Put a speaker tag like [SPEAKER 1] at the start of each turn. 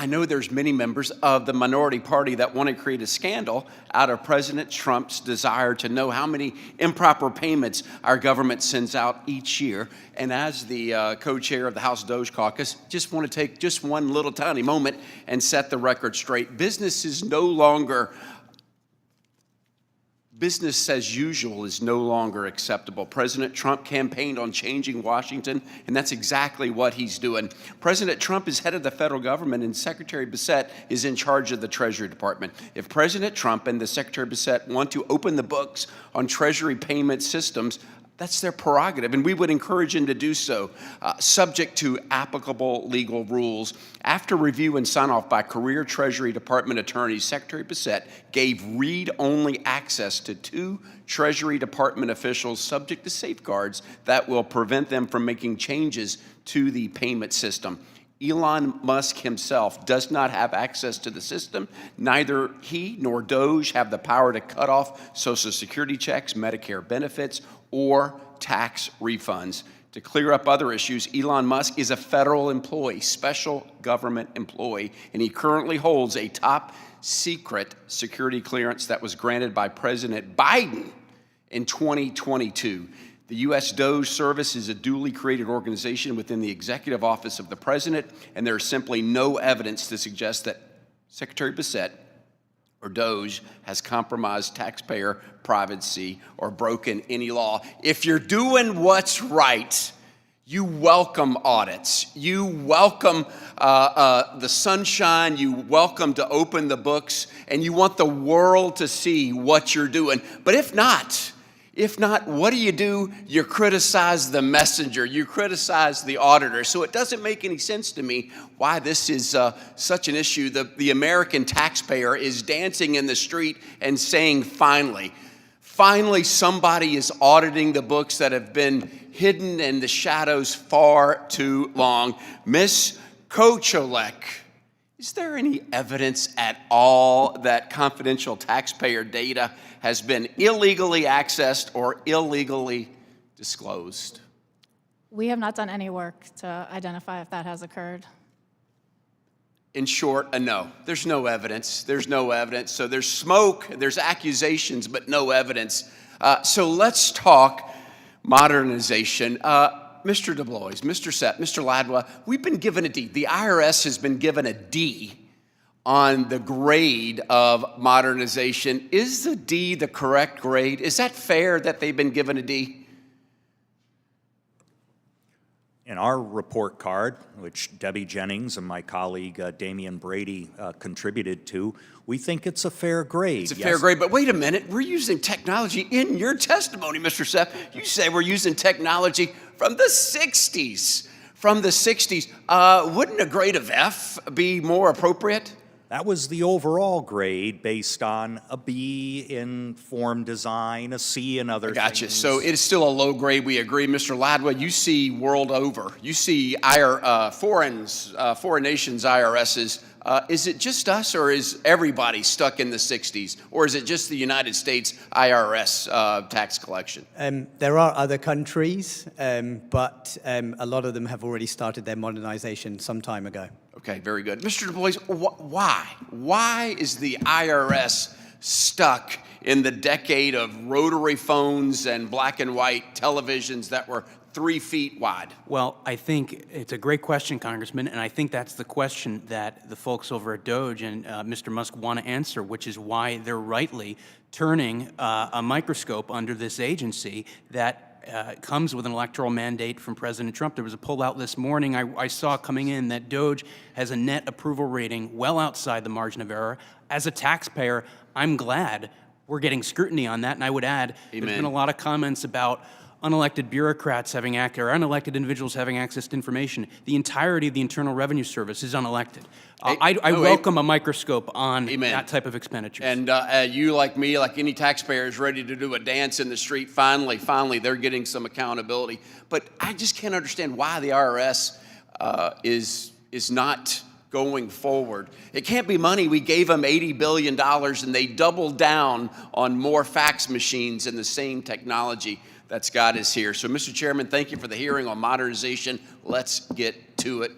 [SPEAKER 1] I know there's many members of the minority party that want to create a scandal out of President Trump's desire to know how many improper payments our government sends out each year. And as the co-chair of the House Doge Caucus, just want to take just one little tiny moment and set the record straight. Business as usual is no longer acceptable. President Trump campaigned on changing Washington, and that's exactly what he's doing. President Trump is head of the federal government, and Secretary Bissett is in charge of the Treasury Department. If President Trump and the Secretary Bissett want to open the books on Treasury payment systems, that's their prerogative, and we would encourage them to do so, subject to applicable legal rules. After review and sign-off by career Treasury Department attorneys, Secretary Bissett gave read-only access to 2 Treasury Department officials subject to safeguards that will prevent them from making changes to the payment system. Elon Musk himself does not have access to the system. Neither he nor Doge have the power to cut off Social Security checks, Medicare benefits, or tax refunds. To clear up other issues, Elon Musk is a federal employee, special government employee, and he currently holds a top secret security clearance that was granted by President Biden in 2022. The U.S. Doge Service is a duly created organization within the executive office of the president, and there is simply no evidence to suggest that Secretary Bissett or Doge has compromised taxpayer privacy or broken any law. If you're doing what's right, you welcome audits. You welcome the sunshine. You welcome to open the books, and you want the world to see what you're doing. But if not, what do? You criticize the messenger. You criticize the auditor. So it doesn't make any sense to me why this is such an issue. The American taxpayer is dancing in the street and saying, finally somebody is auditing the books that have been hidden in the shadows far too long. Ms. Kocholek, is there any evidence at all that confidential taxpayer data has been illegally accessed or illegally disclosed?
[SPEAKER 2] We have not done any work to identify if that has occurred.
[SPEAKER 1] In short, a no. There's no evidence. There's no evidence. So there's smoke, there's accusations, but no evidence. So let's talk modernization. Mr. DeBlois, Mr. Sepp, Mr. Ladwa, we've been given a D. The IRS has been given a D on the grade of modernization. Is the D the correct grade? Is that fair that they've been given a D?
[SPEAKER 3] In our report card, which Debbie Jennings and my colleague Damian Brady contributed to, we think it's a fair grade.
[SPEAKER 1] It's a fair grade, but wait a minute. We're using technology. In your testimony, Mr. Sepp, you say we're using technology from the 60s. From the 60s. Wouldn't a grade of F be more appropriate?
[SPEAKER 3] That was the overall grade based on a B in form design, a C in other
[SPEAKER 1] Gotcha.
[SPEAKER 3] things.
[SPEAKER 1] So it is still a low grade, we agree. Mr. Ladwa, you see world over. You see foreign nations' IRSs. Is it just us, or is everybody stuck in the 60s? Or is it just the United States IRS tax collection?
[SPEAKER 4] There are other countries, but a lot of them have already started their modernization some time ago.
[SPEAKER 1] Okay, very good. Mr. Du Bois, why? Why is the IRS stuck in the decade of rotary phones and black and white televisions that were 3 feet wide?
[SPEAKER 5] Well, I think it's a great question, Congressman, and I think that's the question that the folks over at Doge and Mr. Musk want to answer, which is why they're rightly turning a microscope under this agency that comes with an electoral mandate from President Trump. There was a poll out this morning I saw coming in that Doge has a net approval rating well outside the margin of error. As a taxpayer, I'm glad we're getting scrutiny on that, and I would add,
[SPEAKER 1] Amen. There's
[SPEAKER 5] been a lot of comments about unelected bureaucrats having access, or unelected individuals having access to information. The entirety of the Internal Revenue Service is unelected. I welcome a microscope on
[SPEAKER 1] Amen.
[SPEAKER 5] that type of expenditures.
[SPEAKER 1] And you, like me, like any taxpayer, is ready to do a dance in the street. Finally, they're getting some accountability. But I just can't understand why the IRS is not going forward. It can't be money. We gave them $80 billion, and they doubled down on more fax machines and the same technology that's got us here. So, Mr. Chairman, thank you for the hearing on modernization. Let's get to it.